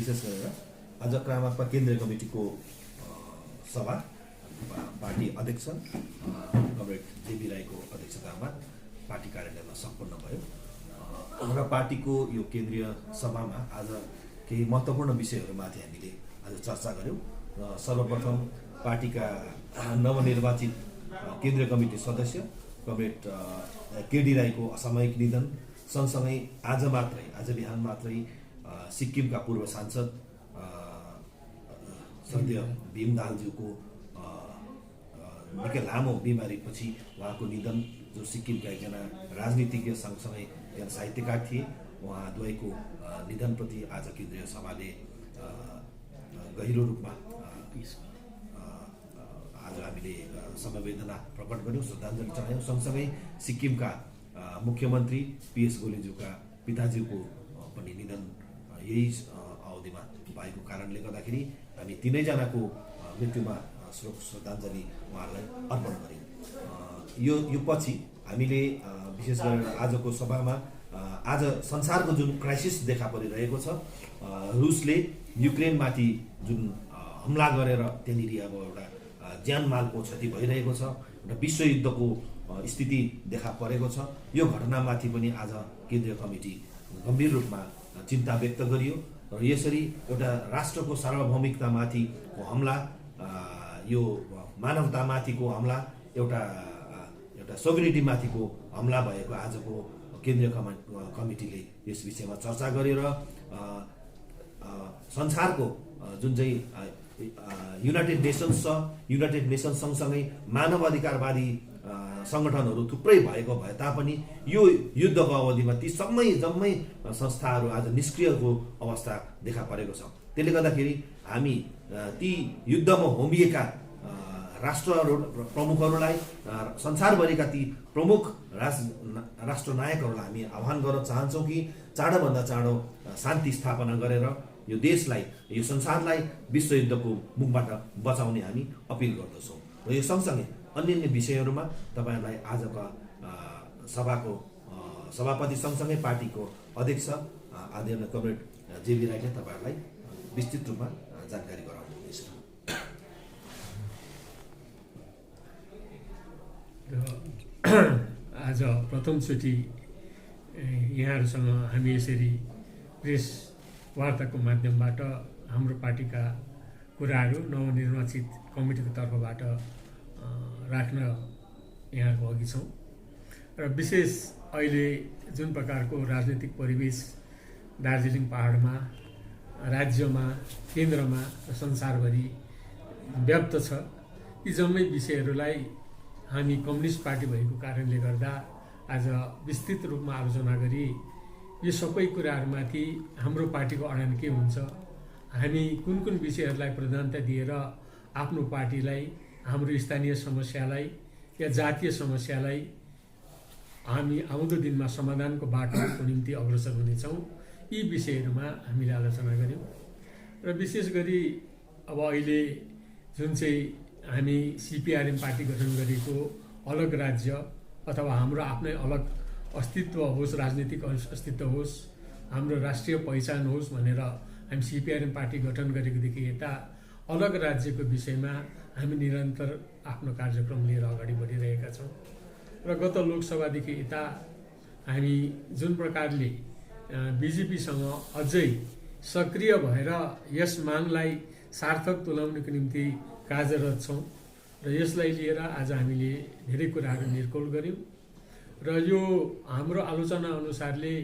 विशेष गरेर आज क्रामाकपा केन्द्रीय कमिटीको सभा पार्टी अध्यक्ष कमरेड जेबी राईको अध्यक्षतामा पार्टी कार्यालयमा सम्पन्न भयो र पार्टीको यो केन्द्रीय सभामा आज केही महत्त्वपूर्ण विषयहरूमाथि हामीले आज चर्चा गऱ्यौँ र सर्वप्रथम पार्टीका नवनिर्वाचित केन्द्रीय कमिटी सदस्य कमरेड केडी राईको असामयिक निधन सँगसँगै आज बिहान मात्रै सिक्किमका पूर्व सांसद स्वर्गीय भीम दाहालज्यूको निकै लामो बिमारीपछि उहाँको निधन, जो सिक्किमका एकजना राजनीतिज्ञ सँगसँगै एकजना साहित्यकार थिए, उहाँ द्वयको निधनप्रति आज केन्द्रीय सभाले गहिरो रूपमा आज हामीले समवेदना प्रकट गऱ्यौँ, श्रद्धाञ्जली चढायौँ। सँगसँगै सिक्किमका मुख्यमन्त्री पीएस गोलेज्यूका पिताज्यूको पनि निधन यही अवधिमा भएको कारणले गर्दाखेरि हामी तीनैजनाको मृत्युमा श्रद्धाञ्जली उहाँहरूलाई अर्पण गऱ्यौँ। यो पछि हामीले विशेष गरेर आजको सभामा आज संसारको जुन क्राइसिस देखा परिरहेको छ, रुसले युक्रेनमाथि जुन हमला गरेर त्यहाँनिर अब एउटा ज्यानमालको क्षति भइरहेको छ र विश्वयुद्धको स्थिति देखा परेको छ, यो घटनामाथि पनि आज केन्द्रीय कमिटी गम्भीर रूपमा चिन्ता व्यक्त गरियो र यसरी एउटा राष्ट्रको सार्वभौमिकतामाथिको हमला, यो मानवतामाथिको हमला, एउटा सोभरेनिटीमाथिको हमला भएको आजको केन्द्रीय कमिटीले यस विषयमा चर्चा गरेर संसारको जुन चाहिँ युनाइटेड नेसन्स छ, युनाइटेड नेसन्स सँगसँगै मानवाधिकारवादी सङ्गठनहरू थुप्रै भएको भए तापनि यो युद्धको अवधिमा ती जम्मै संस्थाहरू आज निष्क्रियको अवस्था देखा परेको छ। त्यसले गर्दाखेरि हामी ती युद्धमा होमिएका राष्ट्रहरू प्रमुखहरूलाई, संसारभरिका ती प्रमुख राष्ट्रनायकहरूलाई हामी आह्वान गर्न चाहन्छौँ कि चाँडोभन्दा चाँडो शान्ति स्थापना गरेर यो देशलाई, यो संसारलाई विश्वयुद्धको मुखबाट बचाउने हामी अपिल गर्दछौँ। र यो सँगसँगै अन्य विषयहरूमा तपाईँहरूलाई आजका सभाको सभापति सँगसँगै पार्टीको अध्यक्ष आदरणीय कमरेड जेबी राईले तपाईँहरूलाई विस्तृत रूपमा जानकारी गराउनुहुनेछ। आज प्रथमचोटि यहाँहरूसँग हामी यसरी प्रेस वार्ताको माध्यमबाट हाम्रो पार्टीका कुराहरू नवनिर्वाचित कमिटीको तर्फबाट राख्न यहाँको अघि छौँ र विशेष अहिले जुन प्रकारको राजनीतिक परिवेश दार्जिलिङ पहाडमा, राज्यमा, केन्द्रमा र संसारभरि व्याप्त छ, यी जम्मै विषयहरूलाई हामी कम्युनिस्ट पार्टी भएको कारणले गर्दा आज विस्तृत रूपमा आलोचना गरी यो सबै कुराहरूमाथि हाम्रो पार्टीको अडान के हुन्छ, हामी कुन कुन विषयहरूलाई प्रधानता दिएर आफ्नो पार्टीलाई, हाम्रो स्थानीय समस्यालाई या जातीय समस्यालाई हामी आउँदो दिनमा समाधानको बाटोको निम्ति अग्रसर हुनेछौँ, यी विषयहरूमा हामीले आलोचना गऱ्यौँ। र विशेष गरी अब अहिले जुन चाहिँ हामी सिपिआरएम पार्टी गठन गरेको अलग राज्य अथवा हाम्रो आफ्नै अलग अस्तित्व होस्, राजनीतिक अस्तित्व होस्, हाम्रो राष्ट्रिय पहिचान होस् भनेर हामी सिपिआरएम पार्टी गठन गरेकोदेखि यता अलग राज्यको विषयमा हामी निरन्तर आफ्नो कार्यक्रम लिएर अगाडि बढिरहेका छौँ र गत लोकसभादेखि यता हामी जुन प्रकारले बिजेपीसँग अझै सक्रिय भएर यस मागलाई सार्थक तुल्याउनको निम्ति कार्यरत छौँ र यसलाई लिएर आज हामीले धेरै कुराहरू निर्कोल गऱ्यौँ र यो हाम्रो आलोचना अनुसारले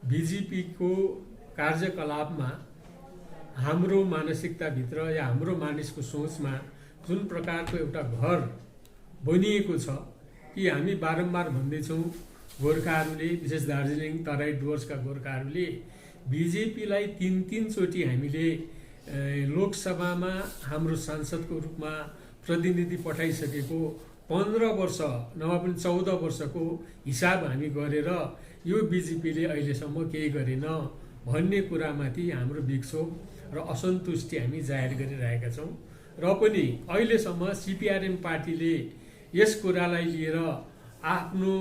बिजेपीको कार्यकलापमा हाम्रो मानसिकताभित्र या हाम्रो मानिसको सोचमा जुन प्रकारको एउटा घर बनिएको छ कि हामी बारम्बार भन्दैछौँ, गोर्खाहरूले, विशेष दार्जिलिङ तराई डुवर्सका गोर्खाहरूले बिजेपीलाई तीन चोटि हामीले लोकसभामा हाम्रो सांसदको रूपमा प्रतिनिधि पठाइसकेको 15 वर्ष नभए पनि 14 वर्षको हिसाब हामी गरेर यो बिजेपीले अहिलेसम्म केही गरेन भन्ने कुरामाथि हाम्रो विक्षोभ र असन्तुष्टि हामी जाहेर गरिरहेका छौँ र पनि अहिलेसम्म सिपिआरएम पार्टीले यस कुरालाई लिएर आफ्नो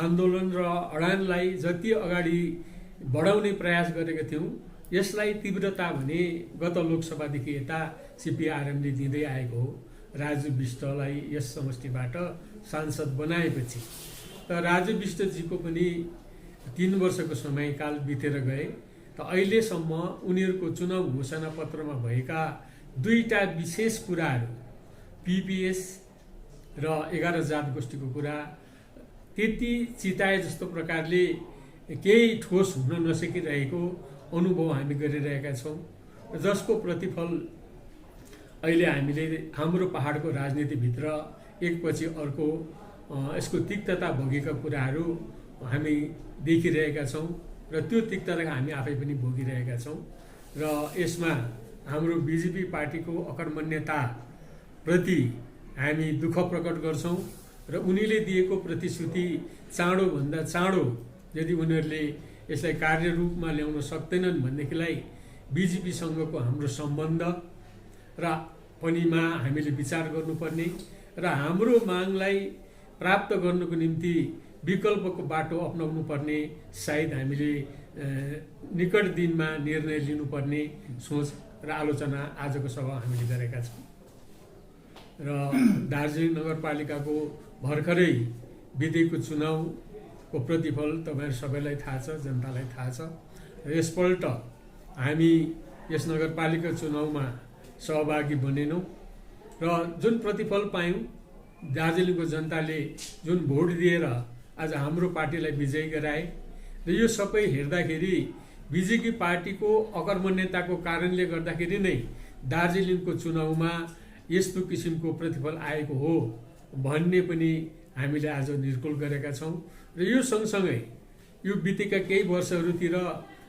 आन्दोलन र अडानलाई जति अगाडि बढाउने प्रयास गरेका थियौँ यसलाई तीव्रता भने गत लोकसभादेखि यता सिपिआरएमले दिँदै आएको हो। राजु विष्टलाई यस समष्टिबाट सांसद बनाएपछि त राजु विष्टजीको पनि 3 वर्षको समयकाल बितेर गए। त अहिलेसम्म उनीहरूको चुनाव घोषणा पत्रमा भएका 2टा विशेष कुराहरू पिपिएस र 11 जात गोष्ठीको कुरा त्यति चिताए जस्तो प्रकारले केही ठोस हुन नसकिरहेको अनुभव हामी गरिरहेका छौँ, जसको प्रतिफल अहिले हामीले हाम्रो पहाडको राजनीतिभित्र एकपछि अर्को यसको तिक्तता भोगेका कुराहरू हामी देखिरहेका छौँ र त्यो तिक्तता हामी आफै पनि भोगिरहेका छौँ। र यसमा हाम्रो बिजेपी पार्टीको अकर्मण्यताप्रति हामी दुःख प्रकट गर्छौँ र उनीले दिएको प्रतिश्रुति चाँडोभन्दा चाँडो यदि उनीहरूले यसलाई कार्यरूपमा ल्याउन सक्दैनन् भनेदेखिलाई बिजेपीसँगको हाम्रो सम्बन्ध र पनिमा हामीले विचार गर्नुपर्ने र हाम्रो मागलाई प्राप्त गर्नको निम्ति विकल्पको बाटो अपनाउनु पर्ने सायद हामीले निकट दिनमा निर्णय लिनुपर्ने सोच र आलोचना आजको सभा हामीले गरेका छौँ। र दार्जिलिङ नगरपालिकाको भर्खरै बितेको चुनावको प्रतिफल तपाईहरु सबैलाई थाहा छ, जनतालाई थाहा छ। र यसपल्ट हामी यस नगरपालिका चुनावमा सहभागी बनेनौँ र जुन प्रतिफल पायौँ, दार्जिलिङको जनताले जुन भोट दिएर आज हाम्रो पार्टीलाई विजयी गराए र यो सबै हेर्दाखेरि बिजेपी पार्टीको अकर्मण्यताको कारणले गर्दाखेरि नै दार्जिलिङको चुनावमा यस्तो किसिमको प्रतिफल आएको हो भन्ने पनि हामीले आज निर्कुल गरेका छौँ। र यो सँगसँगै यो बितेका केही वर्षहरूतिर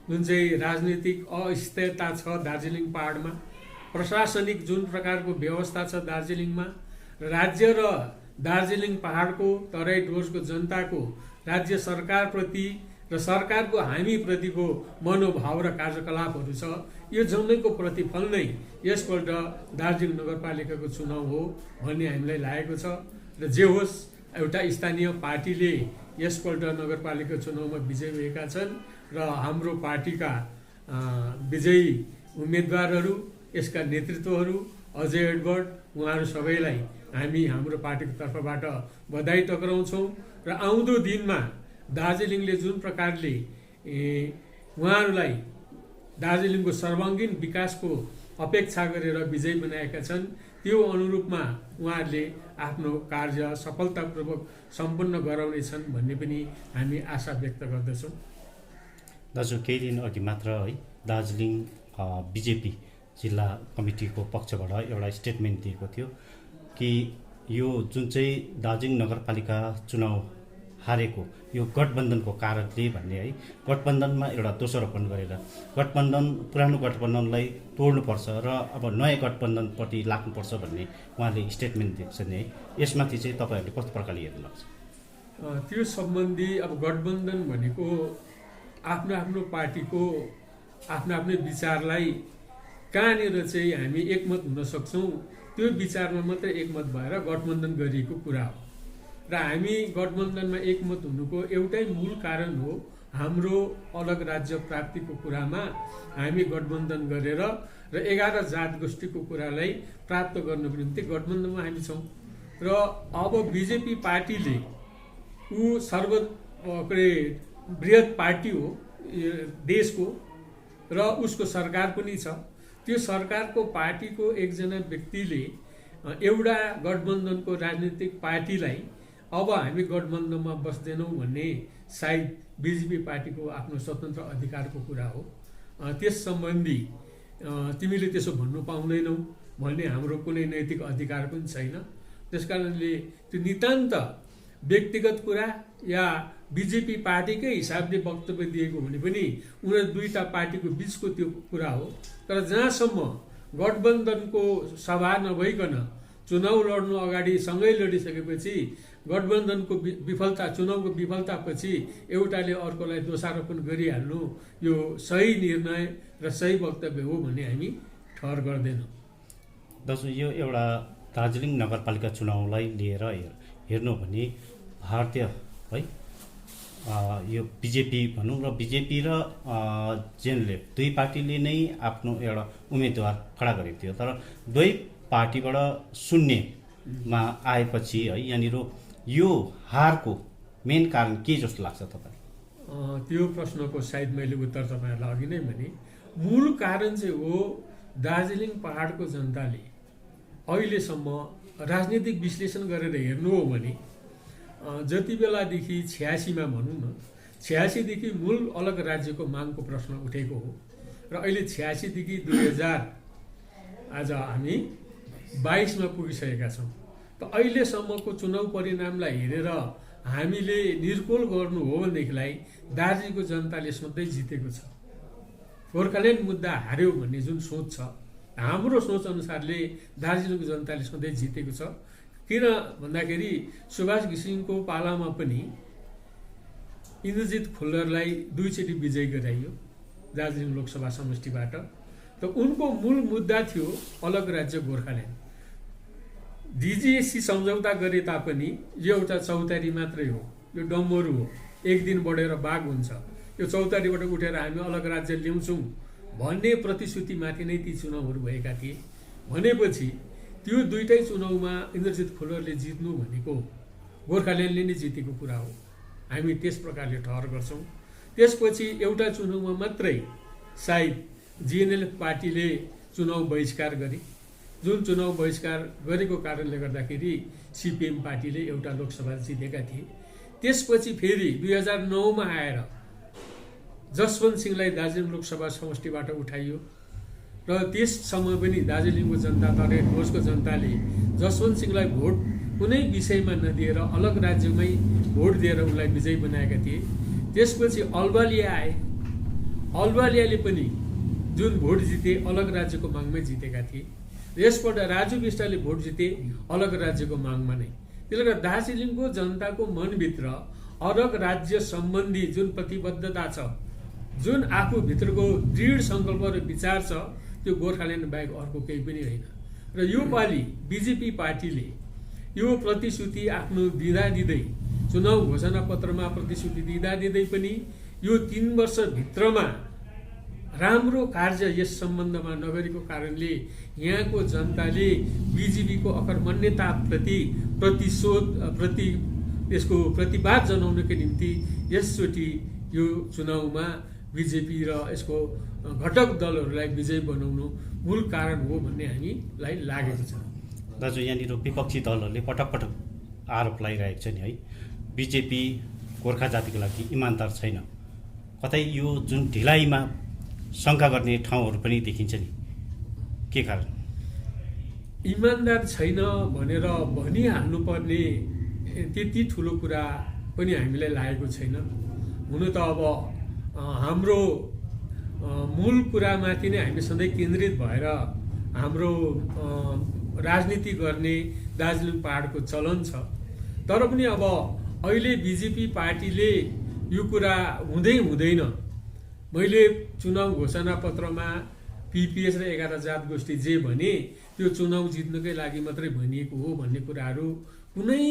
जुन चाहिँ राजनीतिक अस्थिरता छ दार्जिलिङ पहाडमा, प्रशासनिक जुन प्रकारको व्यवस्था छ दार्जिलिङमा, राज्य र दार्जिलिङ पहाडको तराई डुवर्सको जनताको राज्य सरकारप्रति र सरकारको हामीप्रतिको मनोभाव र कार्यकलापहरू छ, यो जम्मैको प्रतिफल नै यसपल्ट दार्जिलिङ नगरपालिकाको चुनाव हो भन्ने हामीलाई लागेको छ। र जे होस्, एउटा स्थानीय पार्टीले यसपल्ट नगरपालिका चुनावमा विजयी भएका छन् र हाम्रो पार्टीका विजयी उम्मेदवारहरू, यसका नेतृत्वहरू, अजय एडवर्ड, उहाँहरू सबैलाई हामी हाम्रो पार्टीको तर्फबाट बधाई टक्राउँछौँ। र आउँदो दिनमा दार्जिलिङले जुन प्रकारले उहाँहरूलाई दार्जिलिङको सर्वाङ्गीन विकासको अपेक्षा गरेर विजयी बनाएका छन्, त्यो अनुरूपमा उहाँहरूले आफ्नो कार्य सफलतापूर्वक सम्पन्न गराउनेछन् भन्ने पनि हामी आशा व्यक्त गर्दछौँ। दाजु, केही दिन अघि मात्र है दार्जिलिङ बिजेपी जिल्ला कमिटीको पक्षबाट एउटा स्टेटमेन्ट दिएको थियो कि यो जुन चाहिँ दार्जिलिङ नगरपालिका चुनाव हारेको यो गठबन्धनको कारणले भन्ने है, गठबन्धनमा एउटा दोषारोपण गरेर पुरानो गठबन्धनलाई तोड्नुपर्छ र अब नयाँ गठबन्धनपट्टि लाग्नुपर्छ भन्ने उहाँले स्टेटमेन्ट दिएको छ नि है, यसमाथि चाहिँ तपाईँहरूले कस्तो प्रकारले हेर्नु लाग्छ? त्यो सम्बन्धी अब गठबन्धन भनेको आफ्नो आफ्नो पार्टीको आफ्नो आफ्नै विचारलाई कहाँनिर चाहिँ हामी एकमत हुन सक्छौँ त्यो विचारमा मात्रै एकमत भएर गठबन्धन गरिएको कुरा हो। र हामी गठबन्धनमा एकमत हुनुको एउटै मूल कारण हो, हाम्रो अलग राज्य प्राप्तिको कुरामा हामी गठबन्धन गरेर र 11 जात गोष्ठीको कुरालाई प्राप्त गर्नको निम्ति गठबन्धनमा हामी छौँ। र अब बिजेपी पार्टीले बृहत पार्टी हो देशको र उसको सरकार पनि छ, त्यो सरकारको पार्टीको एकजना व्यक्तिले एउटा गठबन्धनको राजनीतिक पार्टीलाई अब हामी गठबन्धनमा बस्दैनौँ भन्ने सायद बिजेपी पार्टीको आफ्नो स्वतन्त्र अधिकारको कुरा हो। त्यस सम्बन्धी तिमीले त्यसो भन्नु पाउँदैनौ भन्ने हाम्रो कुनै नैतिक अधिकार पनि छैन। त्यसकारणले त्यो नितान्त व्यक्तिगत कुरा या बिजेपी पार्टीकै हिसाबले वक्तव्य दिएको भने पनि उनीहरू दुईटा पार्टीको बीचको त्यो कुरा हो। तर जहाँसम्म गठबन्धनको सभा नभइकन चुनाव लड्नु अगाडि सँगै लडिसकेपछि गठबन्धनको विफलता, चुनावको विफलतापछि एउटाले अर्कोलाई दोषारोपण गरिहाल्नु यो सही निर्णय र सही वक्तव्य हो भन्ने हामी ठहर गर्दैनौँ। दाजु, यो एउटा दार्जिलिङ नगरपालिका चुनावलाई लिएर हेर्नु भने भारतीय है यो बिजेपी भनौँ र बिजेपी र जेएनएलएफ दुई पार्टीले नै आफ्नो एउटा उम्मेदवार खडा गरेको थियो, तर दुवै पार्टीबाट शून्यमा आएपछि है यहाँनिर यो हारको मेन कारण के जस्तो लाग्छ तपाईँ? त्यो प्रश्नको सायद मैले उत्तर तपाईँहरूलाई अघि नै भने मूल कारण चाहिँ हो दार्जिलिङ पहाडको जनताले अहिलेसम्म राजनीतिक विश्लेषण गरेर हेर्नु हो भने जति बेलादेखि 86मा भनौँ न 86देखि मूल अलग राज्यको मागको प्रश्न उठेको हो र अहिले 86देखि 2000 आज हामी 22मा पुगिसकेका छौँ। त अहिलेसम्मको चुनाव परिणामलाई हेरेर हामीले निर्कोल गर्नु हो भनेदेखिलाई दार्जिलिङको जनताले सधैँ जितेको छ। गोर्खाल्यान्ड मुद्दा हार्यो भन्ने जुन सोच छ हाम्रो सोच अनुसारले दार्जिलिङको जनताले सधैँ जितेको छ। किन भन्दाखेरि सुभाष घिसिङको पालामा पनि इन्द्रजित खुल्लरलाई 2 चोटि विजय गराइयो दार्जिलिङ लोकसभा समष्टिबाट। त उनको मूल मुद्दा थियो अलग राज्य गोर्खाल्यान्ड। डिजिएसी सम्झौता गरे तापनि यो एउटा चौतारी मात्रै हो, यो डम्बरू हो, एक दिन बढेर बाघ हुन्छ, यो चौतारीबाट उठेर हामी अलग राज्य ल्याउँछौँ भन्ने प्रतिश्रुतिमाथि नै ती चुनावहरू भएका थिए। भनेपछि त्यो दुईटै चुनावमा इन्द्रजित खुल्लरले जित्नु भनेको गोर्खाल्यान्डले नै जितेको कुरा हो, हामी त्यस प्रकारले ठहर गर्छौँ। त्यसपछि एउटा चुनावमा मात्रै सायद जिएनएलएफ पार्टीले चुनाव बहिष्कार गरे, जुन चुनाव बहिष्कार गरेको कारणले गर्दाखेरि सिपिएम पार्टीले एउटा लोकसभा जितेका थिए। त्यसपछि फेरि 2009मा आएर जसवन्त सिंहलाई दार्जिलिङ लोकसभा समष्टिबाट उठाइयो र त्यस समय पनि दार्जिलिङको जनता तरे डोजको जनताले जसवन्त सिंहलाई भोट कुनै विषयमा नदिएर अलग राज्यमै भोट दिएर उनलाई विजयी बनाएका थिए। त्यसपछि अल्बालिया आए, अल्बालियाले पनि जुन भोट जिते अलग राज्यको मागमै जितेका थिए। यसपल्ट राजु बिष्टले भोट जिते अलग राज्यको मागमा नै। त्यसले गर्दा दार्जिलिङको जनताको मनभित्र अलग राज्य सम्बन्धी जुन प्रतिबद्धता छ, जुन आफूभित्रको दृढ सङ्कल्प र विचार छ, त्यो गोर्खाल्यान्ड बाहेक अर्को केही पनि होइन। र यो पालि बिजेपी पार्टीले यो प्रतिश्रुति आफ्नो दिँदा दिँदै चुनाव घोषणा पत्रमा प्रतिश्रुति दिँदा दिँदै पनि यो 3 वर्षभित्रमा राम्रो कार्य यस सम्बन्धमा नगरेको कारणले यहाँको जनताले बिजेपीको अकर्मण्यताप्रति यसको प्रतिवाद जनाउनको निम्ति यसचोटि यो चुनावमा बिजेपी र यसको घटक दलहरूलाई विजय बनाउनु मूल कारण हो भन्ने हामीलाई लागेको छ। दाजु यहाँनिर विपक्षी दलहरूले पटक पटक आरोप लगाइरहेको छ नि है, बिजेपी गोर्खा जातिको लागि इमान्दार छैन, कतै यो जुन ढिलाइमा शङ्का गर्ने ठाउँहरू पनि देखिन्छ नि, के कारण? इमान्दार छैन भनेर भनिहाल्नुपर्ने त्यति ठुलो कुरा पनि हामीलाई लागेको छैन। हुन त अब हाम्रो मूल कुरामाथि नै हामी सधैँ केन्द्रित भएर हाम्रो राजनीति गर्ने दार्जिलिङ पहाडको चलन छ। तर पनि अब अहिले बिजेपी पार्टीले यो कुरा हुँदै हुँदैन, मैले चुनाव घोषणा पत्रमा पिपिएस र 11 जात गोष्ठी जे भने त्यो चुनाव जित्नकै लागि मात्रै भनिएको हो भन्ने कुराहरू कुनै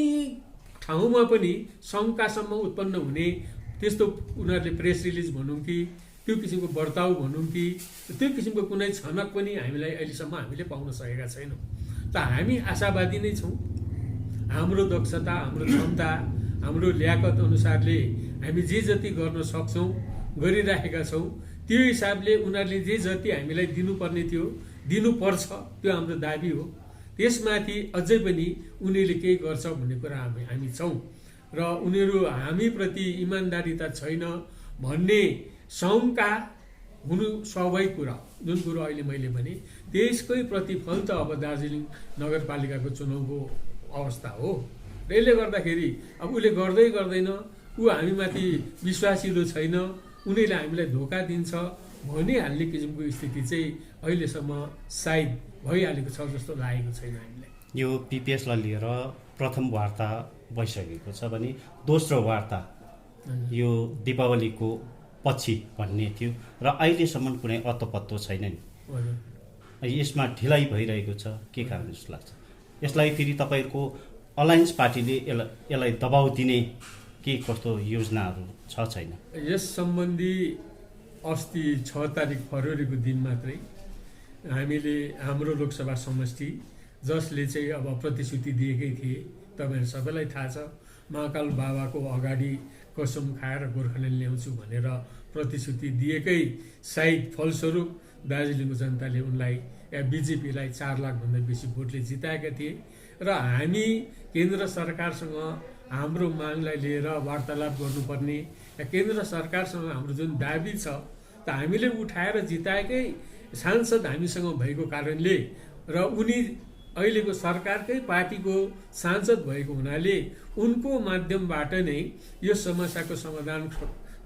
ठाउँमा पनि शङ्कासम्म उत्पन्न हुने त्यस्तो उनीहरूले प्रेस रिलिज भनौँ कि त्यो किसिमको बर्ताउ भनौँ कि त्यो किसिमको कुनै छनक पनि हामीलाई अहिलेसम्म हामीले पाउन सकेका छैनौँ। त हामी आशावादी नै छौँ। हाम्रो दक्षता, हाम्रो क्षमता, हाम्रो ल्याकत अनुसारले हामी जे जति गर्न सक्छौँ गरिराखेका छौँ। त्यो हिसाबले उनीहरूले जे जति हामीलाई दिनुपर्ने थियो दिनुपर्छ, त्यो हाम्रो दाबी हो। त्यसमाथि अझै पनि उनीहरूले केही गर्छ भन्ने कुरा हामी छौँ र उनीहरू हामीप्रति इमान्दारिता छैन भन्ने शङ्का हुनु स्वाभाविक कुरा, जुन कुरो अहिले मैले भने त्यसकै प्रतिफल त अब दार्जिलिङ नगरपालिकाको चुनावको अवस्था हो। र यसले गर्दाखेरि अब उसले गर्दै गर्दैन, ऊ हामीमाथि विश्वासिलो छैन, उनीहरूले हामीलाई धोका दिन्छ भनिहाल्ने किसिमको स्थिति चाहिँ अहिलेसम्म सायद भइहालेको छ जस्तो लागेको छैन हामीलाई। यो पिपिएसलाई लिएर प्रथम वार्ता भइसकेको छ भने दोस्रो वार्ता यो दीपावलीको पछि भन्ने थियो र अहिलेसम्म कुनै अत्तो छैन नि। यसमा ढिलाइ भइरहेको छ, के कारण जस्तो लाग्छ? यसलाई फेरि तपाईँहरूको अलायन्स पार्टीले यसलाई दबाउ दिने के कस्तो योजनाहरू छैन? यस सम्बन्धी अस्ति 6 तारिक फरवरीको दिन मात्रै हामीले हाम्रो लोकसभा समष्टि जसले चाहिँ अब प्रतिश्रुति दिएकै थिए, तपाईँहरू सबैलाई थाहा छ, महाकाल बाबाको अगाडि कसम खाएर गोर्खाल्यान्ड ल्याउँछु भनेर प्रतिश्रुति दिएकै सायद फलस्वरूप दार्जिलिङको जनताले उनलाई या बिजेपीलाई 4 लाखभन्दा बेसी भोटले जिताएका थिए र हामी केन्द्र सरकारसँग हाम्रो मागलाई लिएर वार्तालाप गर्नुपर्ने या केन्द्र सरकारसँग हाम्रो जुन दाबी छ त हामीले उठाएर जिताएकै सांसद हामीसँग भएको कारणले र उनी अहिलेको सरकारकै पार्टीको सांसद भएको हुनाले उनको माध्यमबाट नै यो समस्याको समाधान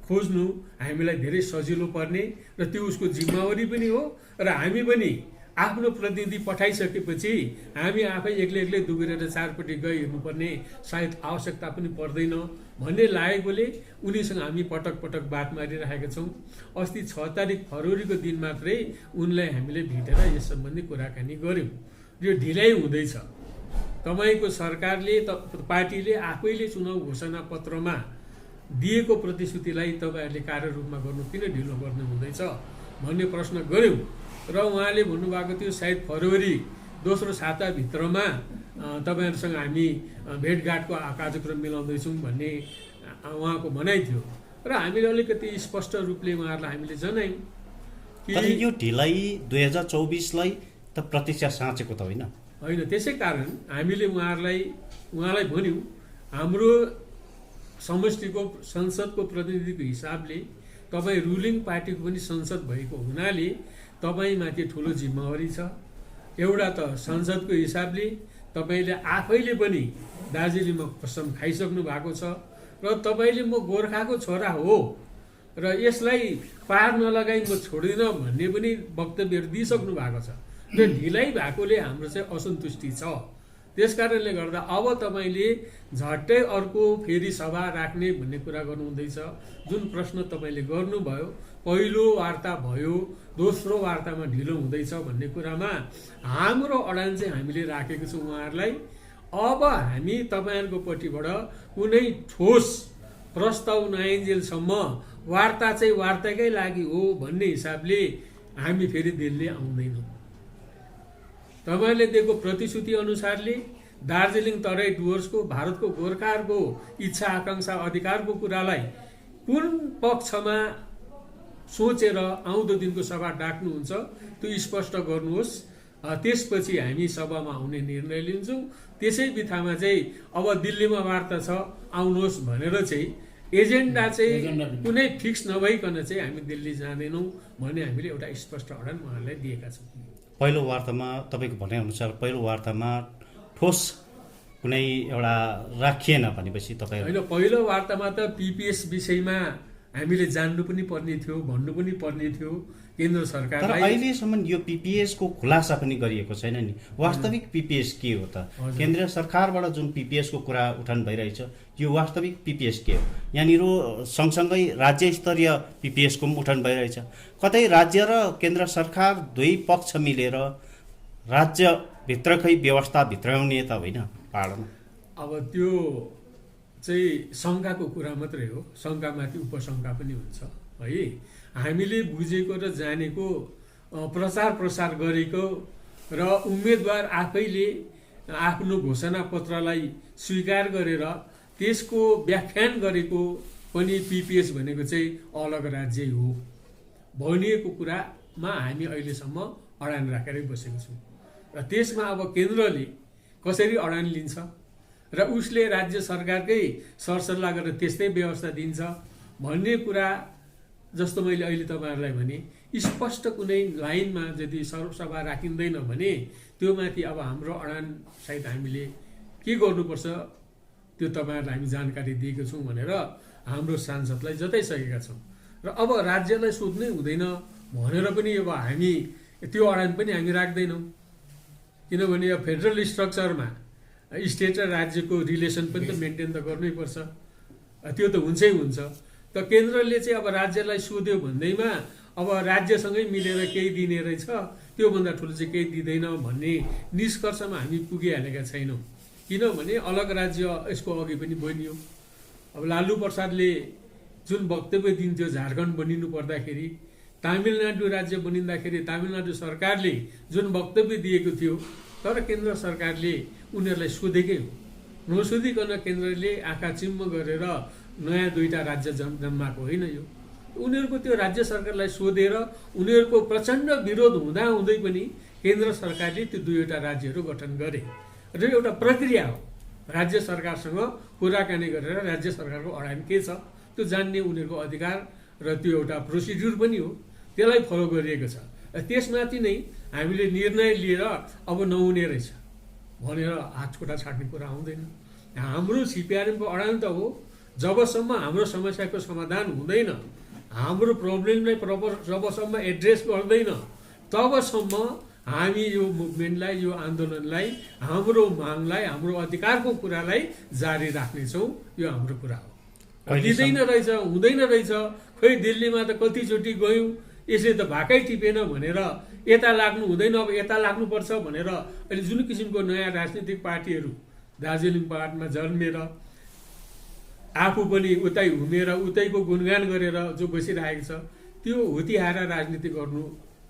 खोज्नु हामीलाई धेरै सजिलो पर्ने र त्यो उसको जिम्मेवारी पनि हो र हामी पनि आफ्नो प्रतिनिधि पठाइसकेपछि हामी आफै एक्लै दुबिरेर 4 पटि गई हेर्नुपर्ने सायद आवश्यकता पनि पर्दैन भन्ने लागेकोले उनीसँग हामी पटक पटक बात मारिरहेका छौँ। अस्ति 6 तारिक फरवरीको दिन मात्रै उनलाई हामीले भेटेर यस सम्बन्धी कुराकानी गऱ्यौँ। यो ढिलाइ हुँदैछ, तपाईँको सरकारले पार्टीले आफैले चुनाव घोषणा पत्रमा दिएको प्रतिश्रुतिलाई तपाईँहरूले कार्यरूपमा गर्नु किन ढिलो गर्नु हुँदैछ भन्ने प्रश्न गऱ्यौँ र उहाँले भन्नुभएको थियो सायद फरवरी दोस्रो साताभित्रमा तपाईँहरूसँग हामी भेटघाटको कार्यक्रम मिलाउँदैछौँ भन्ने उहाँको भनाइ थियो र हामीले अलिकति स्पष्ट रूपले उहाँहरूलाई हामीले जनायौँ कि यो ढिलाइ 2024लाई त प्रतीक्षा साँचेको त होइन। त्यसै कारण हामीले उहाँलाई भन्यौँ हाम्रो समष्टिको संसदको प्रतिनिधिको हिसाबले तपाईँ रुलिङ पार्टीको पनि संसद भएको हुनाले तपाईँमाथि ठुलो जिम्मेवारी छ। एउटा त संसदको हिसाबले तपाईँले आफैले पनि दार्जिलिङमा कसम खाइसक्नु भएको छ र तपाईँले म गोर्खाको छोरा हो र यसलाई पार नलगाई म छोड्दिनँ भन्ने पनि वक्तव्यहरू दिइसक्नु भएको छ र ढिलाइ भएकोले हाम्रो चाहिँ असन्तुष्टि छ। त्यसकारणले गर्दा अब तपाईँले झट्टै अर्को फेरि सभा राख्ने भन्ने कुरा गर्नुहुँदैछ। जुन प्रश्न तपाईँले गर्नुभयो, पहिलो वार्ता भयो, दोस्रो वार्तामा ढिलो हुँदैछ भन्ने कुरामा हाम्रो अडान चाहिँ हामीले राखेको छौँ उहाँहरूलाई। अब हामी तपाईँहरूको पट्टिबाट कुनै ठोस प्रस्ताव नआइन्जेलसम्म वार्ता चाहिँ वार्ताकै लागि हो भन्ने हिसाबले हामी फेरि दिल्ली आउँदैनौँ। तपाईँहरूले दिएको प्रतिश्रुति अनुसारले दार्जिलिङ तराई डुवर्सको भारतको गोर्खाहरूको इच्छा आकांक्षा अधिकारको कुरालाई कुन पक्षमा सोचेर आउँदो दिनको सभा डाक्नुहुन्छ त्यो स्पष्ट गर्नुहोस्। त्यसपछि हामी सभामा आउने निर्णय लिन्छौँ। त्यसै बित्थामा चाहिँ अब दिल्लीमा वार्ता छ आउनुहोस् भनेर चाहिँ एजेन्डा चाहिँ कुनै फिक्स नभइकन चाहिँ हामी दिल्ली जाँदैनौँ भन्ने हामीले एउटा स्पष्ट अडान उहाँहरूलाई दिएका छौँ। पहिलो वार्तामा तपाईँको भनाइअनुसार पहिलो वार्तामा ठोस कुनै एउटा राखिएन भनेपछि तपाईँ होइन, पहिलो वार्तामा त पिपिएस विषयमा हामीले जान्नु पनि पर्ने थियो, भन्नु पनि पर्ने थियो केन्द्र सरकारलाई। तर अहिलेसम्म यो पिपिएस को खुलासा पनि गरिएको छैन नि। वास्तविक पिपिएस के हो त? केन्द्र सरकारबाट जुन पिपिएस को कुरा उठान भइरहेछ यो वास्तविक पिपिएस के हो? यहाँनिर सँगसँगै राज्य स्तरीय पिपिएस को पनि उठान भइरहेछ। कतै राज्य र केन्द्र सरकार दुई पक्ष मिलेर राज्यभित्रकै व्यवस्था भित्राउने त होइन पाहाडमा? अब त्यो चाहिँ शङ्काको कुरा मात्रै हो, शङ्कामाथि उपशङ्का पनि हुन्छ है। हामीले बुझेको र जानेको प्रचार प्रसार गरेको र उम्मेदवार आफैले आफ्नो घोषणा पत्रलाई स्वीकार गरेर त्यसको व्याख्यान गरेको पनि पिपिएस भनेको चाहिँ अलग राज्य हो भनिएको कुरामा हामी अहिलेसम्म अडान राखेरै बसेको छौँ र त्यसमा अब केन्द्रले कसरी अडान लिन्छ र उसले राज्य सरकारकै सरसल्लाह गरेर त्यस्तै व्यवस्था दिन्छ भन्ने कुरा जस्तो मैले अहिले तपाईँहरूलाई भने स्पष्ट कुनै लाइनमा यदि सर्वसभा राखिँदैन भने त्यो माथि अब हाम्रो अडान सायद हामीले के गर्नुपर्छ त्यो तपाईँहरूलाई हामी जानकारी दिएका छौँ भनेर हाम्रो सांसदलाई जताइसकेका छौँ र अब राज्यलाई सोध्नै हुँदैन भनेर पनि अब हामी त्यो अडान पनि हामी राख्दैनौँ। किनभने अब फेडरल स्ट्रक्चरमा स्टेट र राज्यको रिलेसन पनि त मेन्टेन त गर्नैपर्छ, त्यो त हुन्छै हुन्छ। त केन्द्रले चाहिँ अब राज्यलाई सोध्यो भन्दैमा अब राज्यसँगै मिलेर केही दिने रहेछ, त्योभन्दा ठुलो चाहिँ केही दिँदैन भन्ने निष्कर्षमा हामी पुगिहालेका छैनौँ। किनभने अलग राज्य यसको अघि पनि बनियो अब लालु प्रसादले जुन वक्तव्य दिन्थ्यो झारखण्ड बनिनु पर्दाखेरि, तमिलनाडु राज्य बनिँदाखेरि तमिलनाडु सरकारले जुन वक्तव्य दिएको थियो, तर केन्द्र सरकारले उनीहरूलाई सोधेकै हो। नसोधिकन केन्द्रले आँखा चिम्म गरेर नयाँ 2टा राज्य जन्माएको होइन यो। उनीहरूको त्यो राज्य सरकारलाई सोधेर उनीहरूको प्रचण्ड विरोध हुँदाहुँदै पनि केन्द्र सरकारले त्यो 2वटा राज्यहरू गठन गरे र एउटा प्रक्रिया हो। राज्य सरकारसँग कुराकानी गरेर राज्य सरकारको अडान के छ त्यो जान्ने उनीहरूको अधिकार र त्यो एउटा प्रोसिड्युर पनि हो, त्यसलाई फलो गरिएको छ। त्यसमाथि नै हामीले निर्णय लिएर अब नहुने रहेछ भनेर हातखुट्टा छाड्ने कुरा आउँदैन। हाम्रो सिपिआरएमको अडान त हो, जबसम्म हाम्रो समस्याको समाधान हुँदैन, हाम्रो प्रब्लमलाई जबसम्म एड्रेस गर्दैन, तबसम्म हामी यो मुभमेन्टलाई, यो आन्दोलनलाई, हाम्रो मागलाई, हाम्रो अधिकारको कुरालाई जारी राख्नेछौँ। यो हाम्रो कुरा हो। दिँदैन रहेछ, हुँदैन रहेछ, खोइ दिल्लीमा त कतिचोटि गयौँ, यसले त भाकै टिपेन भनेर यता लाग्नु हुँदैन, अब यता लाग्नुपर्छ भनेर अहिले जुन किसिमको नयाँ राजनीतिक पार्टीहरू दार्जिलिङ पहाडमा जन्मेर आफू पनि उतै घुमेर उतैको गुणगान गरेर जो बसिरहेको छ, त्यो हुतिहारा राजनीति गर्नु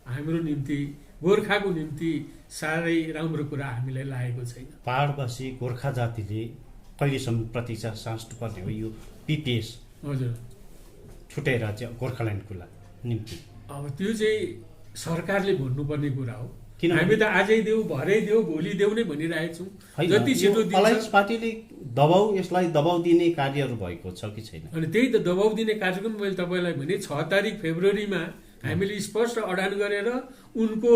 हाम्रो निम्ति, गोर्खाको निम्ति साह्रै राम्रो कुरा हामीलाई लागेको छैन। पहाडवासी गोर्खा जातिले कहिलेसम्म प्रतीक्षा साँच्नुपर्ने हो यो पिपिएस हजुर छुट्टै राज्य गोर्खाल्यान्डको निम्ति? अब त्यो चाहिँ सरकारले भन्नुपर्ने कुरा हो। किन हामी त आजै देऊ, भरै देऊ, भोलि देऊ नै भनिरहेको छौँ। जति छिटो अलायन्स पार्टीले यसलाई दबाउ दिने कार्यहरू भएको छ कि छैन? अनि त्यही त दबाउ दिने कार्यक्रम मैले तपाईँलाई भने 6 तारिक फेब्रुअरीमा हामीले स्पष्ट अडान गरेर उनको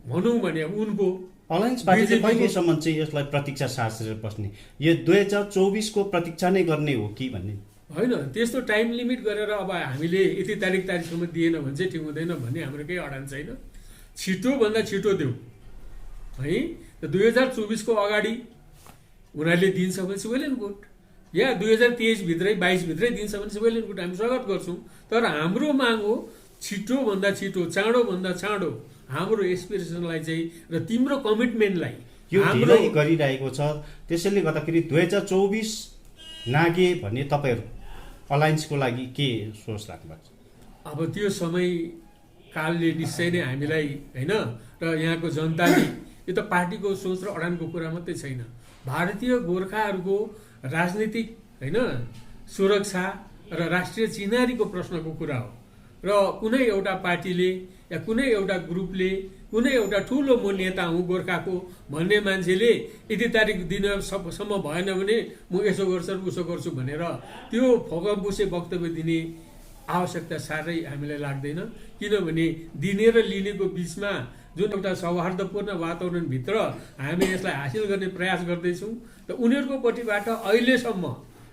भनौँ भने उनको अलायन्स पार्टीले कहिलेसम्म चाहिँ यसलाई प्रतीक्षा साँचेर बस्ने, यो 2024 को प्रतीक्षा नै गर्ने हो कि भन्ने? होइन, त्यस्तो टाइम लिमिट गरेर अब हामीले यति तारिकसम्म दिएन भने चाहिँ ठिक हुँदैन भन्ने हाम्रो केही अडान छैन। छिटोभन्दा छिटो देऊ है। 2024 को अगाडि उनीहरूले दिन्छ भने चाहिँ वेल एन्ड गुड, या 2023 भित्रै 22 भित्रै दिन्छ भने चाहिँ वेल एन्ड गुड, हामी स्वागत गर्छौँ। तर हाम्रो माग हो छिटोभन्दा छिटो, चाँडोभन्दा चाँडो हाम्रो एस्पिरेसनलाई चाहिँ र तिम्रो कमिटमेन्टलाई यो ढिलै गरिरहेको छ। त्यसैले गर्दाखेरि 2024 नागे भन्ने तपाईँहरू अलायन्सको लागि के सोच राख्नुहुन्छ? अब त्यो समय कालले निश्चय नै हामीलाई होइन र यहाँको जनताले, यो त पार्टीको सोच र अडानको कुरा मात्रै छैन, भारतीय गोर्खाहरूको राजनीतिक होइन सुरक्षा र राष्ट्रिय चिनारीको प्रश्नको कुरा हो। र कुनै एउटा पार्टीले या कुनै एउटा ग्रुपले, कुनै एउटा ठुलो म नेता हुँ गोर्खाको भन्ने मान्छेले यति तारिक दिनसम्म भएन भने म यसो गर्छु उसो गर्छु भनेर त्यो फोकमबुसे वक्तव्य दिने आवश्यकता साह्रै हामीलाई लाग्दैन। किनभने दिने र लिनेको बिचमा जुन एउटा सौहार्दपूर्ण वातावरणभित्र हामी यसलाई हासिल गर्ने प्रयास गर्दैछौँ। र उनीहरूको पट्टिबाट अहिलेसम्म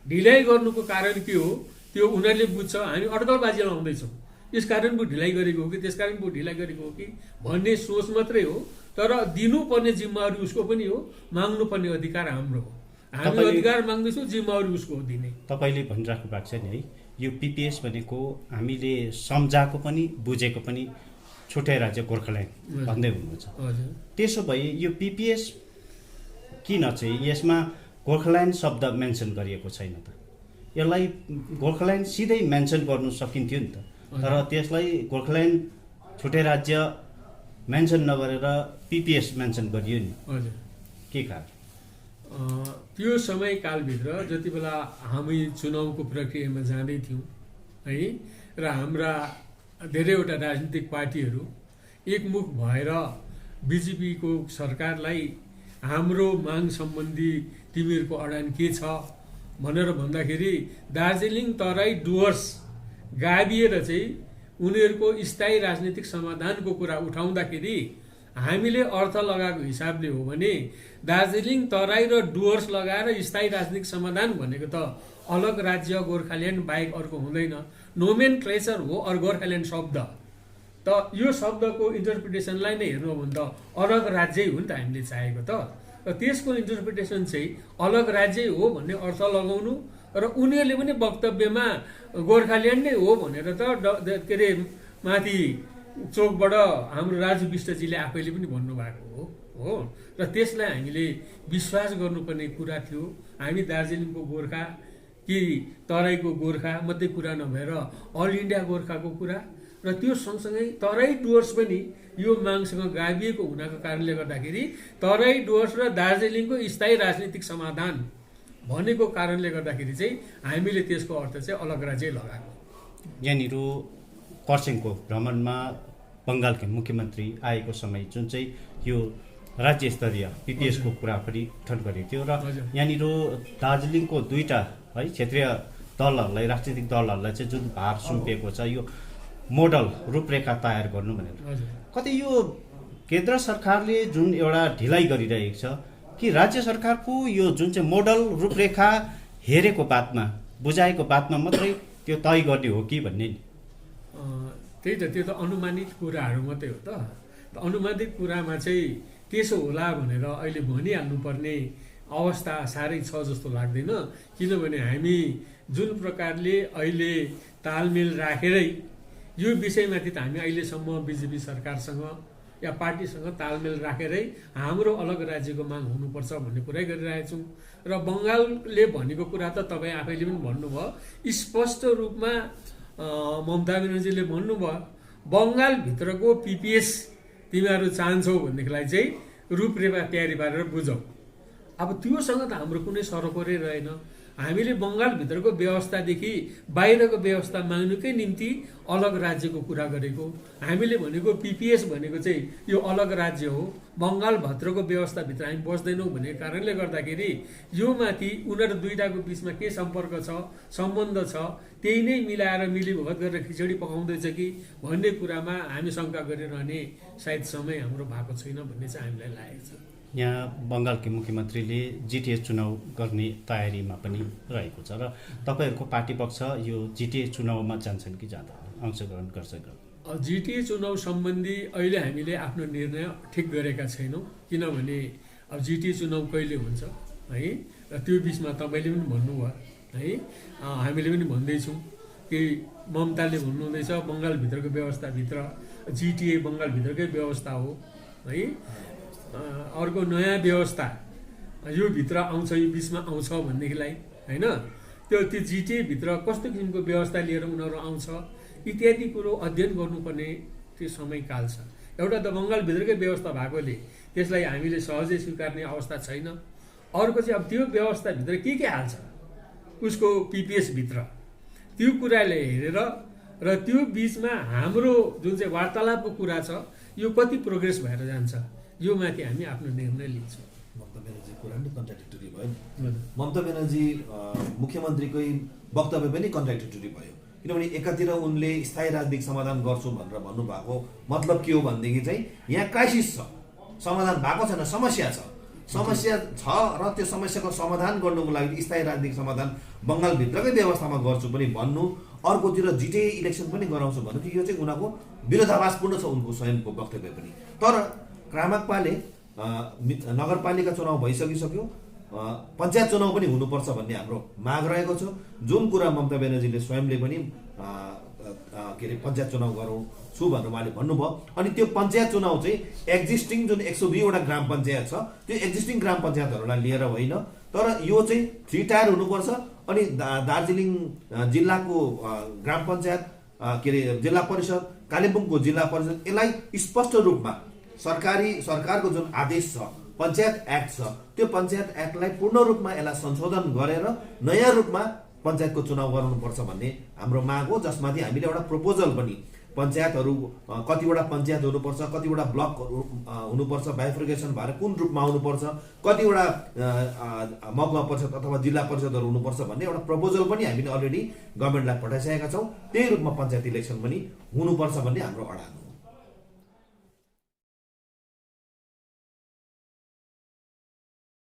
ढिलाइ गर्नुको कारण के हो त्यो उनीहरूले बुझ्छ। हामी अड्कलबाजी लाउँदैछौँ, यसकारण पो ढिलाइ गरेको हो कि त्यसकारण पो ढिलाइ गरेको हो कि भन्ने सोच मात्रै हो। तर दिनुपर्ने जिम्मेवारी उसको पनि हो, माग्नुपर्ने अधिकार हाम्रो हो। हामी अधिकार माग्दैछौँ, जिम्मेवारी उसको हो दिने। तपाईँले भनिराख्नु भएको छ नि है, यो पिपिएस भनेको हामीले सम्झाएको पनि बुझेको पनि छुट्टै राज्य गोर्खाल्यान्ड भन्दै हुनुहुन्छ। त्यसो भए यो पिपिएस किन चाहिँ यसमा गोर्खाल्यान्ड शब्द मेन्सन गरिएको छैन त? यसलाई गोर्खाल्यान्ड सिधै मेन्सन गर्नु सकिन्थ्यो नि त, तर त्यसलाई गोर्खाल्यान्ड छुट्टै राज्य मेन्सन नगरेर पिपिएस मेन्सन गरियो नि, के कारण? त्यो समयकालभित्र जति बेला हामी चुनावको प्रक्रियामा जाँदै थियौँ है र हाम्रा धेरैवटा राजनीतिक पार्टीहरू एकमुख भएर बिजेपीको सरकारलाई हाम्रो माग सम्बन्धी तिमीहरूको अडान के छ भनेर भन्दाखेरि दार्जिलिङ तराई डुवर्स गाभिएर चाहिँ उनीहरूको स्थायी राजनीतिक समाधानको कुरा उठाउँदाखेरि हामीले अर्थ लगाएको हिसाबले हो भने दार्जिलिङ तराई र डुवर्स लगाएर स्थायी राजनीतिक समाधान भनेको त अलग राज्य गोर्खाल्यान्ड बाहेक अर्को हुँदैन, नोमेनक्लेचर हो। और गोर्खाल्यान्ड शब्द त यो शब्दको इन्टरप्रिटेसनलाई नै हेर्नु हो भने त अलग राज्यै हो नि त हामीले चाहेको त। र त्यसको इन्टरप्रिटेसन चाहिँ अलग राज्यै हो भन्ने अर्थ लगाउनु र उनीहरूले पनि वक्तव्यमा गोर्खाल्यान्ड नै हो भनेर त के अरे माथि चोकबाट हाम्रो राजु विष्टजीले आफैले पनि भन्नुभएको हो। र त्यसलाई हामीले विश्वास गर्नुपर्ने कुरा थियो। हामी दार्जिलिङको गोर्खा कि तराईको गोर्खा मात्रै कुरा नभएर अल इन्डिया गोर्खाको कुरा र त्यो सँगसँगै तराई डुवर्स पनि यो मागसँग गाभिएको हुनाको कारणले गर्दाखेरि तराई डुवर्स र दार्जिलिङको स्थायी राजनीतिक समाधान भनेको कारणले गर्दाखेरि चाहिँ हामीले त्यसको अर्थ चाहिँ अलग राज्य लगाएको। यहाँनिर खरसाङको भ्रमणमा बङ्गालका मुख्यमन्त्री आएको समय जुन चाहिँ यो राज्य स्तरीय पिपिएसको कुरा पनि उठान गरेको थियो र यहाँनिर दार्जिलिङको दुईटा है क्षेत्रीय दलहरूलाई राजनीतिक दलहरूलाई चाहिँ जुन भार सुम्पिएको छ यो मोडल रूपरेखा तयार गर्नु भनेर कतै यो केन्द्र सरकारले जुन एउटा ढिलाइ गरिरहेको छ कि राज्य सरकारको यो जुन चाहिँ मोडल रूपरेखा हेरेको बातमा बुझाएको बातमा मात्रै त्यो तय गर्ने हो कि भन्ने नि? त्यही त, त्यो त अनुमानित कुराहरू मात्रै हो त। अनुमानित कुरामा चाहिँ त्यसो होला भनेर अहिले भनिहाल्नुपर्ने अवस्था साह्रै छ जस्तो लाग्दैन। किनभने हामी जुन प्रकारले अहिले तालमेल राखेरै यो विषयमाथि त हामी अहिलेसम्म बिजेपी सरकारसँग या पार्टीसँग तालमेल राखेरै हाम्रो अलग राज्यको माग हुनुपर्छ भन्ने कुरै गरिरहेका छौँ। र बङ्गालले भनेको कुरा त तपाईँ आफैले पनि भन्नुभयो, स्पष्ट रूपमा ममता ब्यानर्जीले भन्नुभयो बङ्गालभित्रको पिपिएस तिमीहरू चाहन्छौ भनेदेखिलाई चाहिँ रूपरेखा तयारी पारेर बुझौ। अब त्योसँग त हाम्रो कुनै सरोपरै रहेन। हामीले बङ्गालभित्रको व्यवस्थादेखि बाहिरको व्यवस्था माग्नुकै निम्ति अलग राज्यको कुरा गरेको। हामीले भनेको पिपिएस भनेको चाहिँ यो अलग राज्य हो, बङ्गालभित्रको व्यवस्थाभित्र हामी बस्दैनौँ भनेको कारणले गर्दाखेरि यो माथि उनीहरू दुईटाको बिचमा के सम्पर्क छ, सम्बन्ध छ, त्यही नै मिलाएर मिलीभगत गरेर खिचडी पकाउँदैछ कि भन्ने कुरामा हामी शङ्का गरिरहने सायद समय हाम्रो भएको छैन भन्ने चाहिँ हामीलाई लागेको छ। यहाँ बङ्गालकी मुख्यमन्त्रीले जिटिए चुनाव गर्ने तयारीमा पनि रहेको छ र तपाईँहरूको पार्टी पक्ष यो जिटिए चुनावमा जान्छन् कि जाँदैन, अंशग्रहण गर्छ? जिटिए चुनाव सम्बन्धी अहिले हामीले आफ्नो निर्णय ठिक गरेका छैनौँ। किनभने अब जिटिए चुनाव कहिले हुन्छ है, र त्यो बिचमा तपाईँले पनि भन्नुभयो है, हामीले पनि भन्दैछौँ कि ममताले भन्नुहुँदैछ बङ्गालभित्रको व्यवस्थाभित्र जिटिए बङ्गालभित्रकै व्यवस्था हो है, अर्को नयाँ व्यवस्था यो भित्र आउँछ, यो बिचमा आउँछ भनेदेखिलाई होइन, त्यो जिटिएभित्र कस्तो किसिमको व्यवस्था लिएर उनीहरू आउँछ इत्यादि कुरो अध्ययन गर्नुपर्ने त्यो समयकाल छ। एउटा त बङ्गालभित्रकै व्यवस्था भएकोले त्यसलाई हामीले सहजै स्वीकार्ने अवस्था छैन। अर्को चाहिँ अब त्यो व्यवस्थाभित्र के हाल्छ उसको पिपिएसभित्र, त्यो कुराले हेरेर र त्यो बिचमा हाम्रो जुन चाहिँ वार्तालापको कुरा छ यो कति प्रोग्रेस भएर जान्छ यो माथि हामी आफ्नो निर्णय लिन्छौँ। ममता ब्यानर्जी कुरा पनि कन्ट्राडिक्टरी भयो। ममता ब्यानर्जी मुख्यमन्त्रीकै वक्तव्य पनि कन्ट्राडिक्टरी भयो। किनभने एकातिर उनले स्थायी राजनीतिक समाधान गर्छु भनेर भन्नुभएको मतलब के हो भनेदेखि चाहिँ यहाँ क्राइसिस छ, समाधान भएको छैन, समस्या छ र त्यो समस्याको समाधान गर्नुको लागि स्थायी राजनीतिक समाधान बङ्गालभित्रकै व्यवस्थामा गर्छु पनि भन्नु, अर्कोतिर जिटिए इलेक्सन पनि गराउँछु भन्नु, यो चाहिँ उनीहरूको विरोधाभासपूर्ण छ उनको स्वयंको वक्तव्य पनि। तर क्रामाक्पाले नगरपालिका चुनाव भइसकिसक्यो, पञ्चायत चुनाव पनि हुनुपर्छ भन्ने हाम्रो माग रहेको छ। जुन कुरा ममता ब्यानर्जीले स्वयंले पनि के अरे पञ्चायत चुनाव गराउँछु भनेर उहाँले भन्नुभयो। अनि त्यो पञ्चायत चुनाव चाहिँ एक्जिस्टिङ जुन 102वटा ग्राम पञ्चायत छ त्यो एक्जिस्टिङ ग्राम पञ्चायतहरूलाई लिएर होइन, तर यो चाहिँ 3 टायर हुनुपर्छ। अनि दार्जिलिङ जिल्लाको ग्राम पञ्चायत के अरे जिल्ला परिषद, कालिम्पोङको जिल्ला परिषद, यसलाई स्पष्ट रूपमा सरकारको जुन आदेश छ पञ्चायत एक्ट छ त्यो पञ्चायत एक्टलाई पूर्ण रूपमा यसलाई संशोधन गरेर नयाँ रूपमा पञ्चायतको चुनाव गराउनुपर्छ भन्ने हाम्रो माग हो। जसमाथि हामीले एउटा प्रपोजल पनि पञ्चायतहरू कतिवटा पञ्चायत हुनुपर्छ, कतिवटा ब्लक हुनुपर्छ, बाइफर्केसन भएर कुन रूपमा आउनुपर्छ, कतिवटा महकुमा परिषद अथवा जिल्ला परिषदहरू हुनुपर्छ भन्ने एउटा प्रपोजल पनि हामीले अलरेडी गभर्मेन्टलाई पठाइसकेका छौँ। त्यही रूपमा पञ्चायत इलेक्सन पनि हुनुपर्छ भन्ने हाम्रो अडान हो।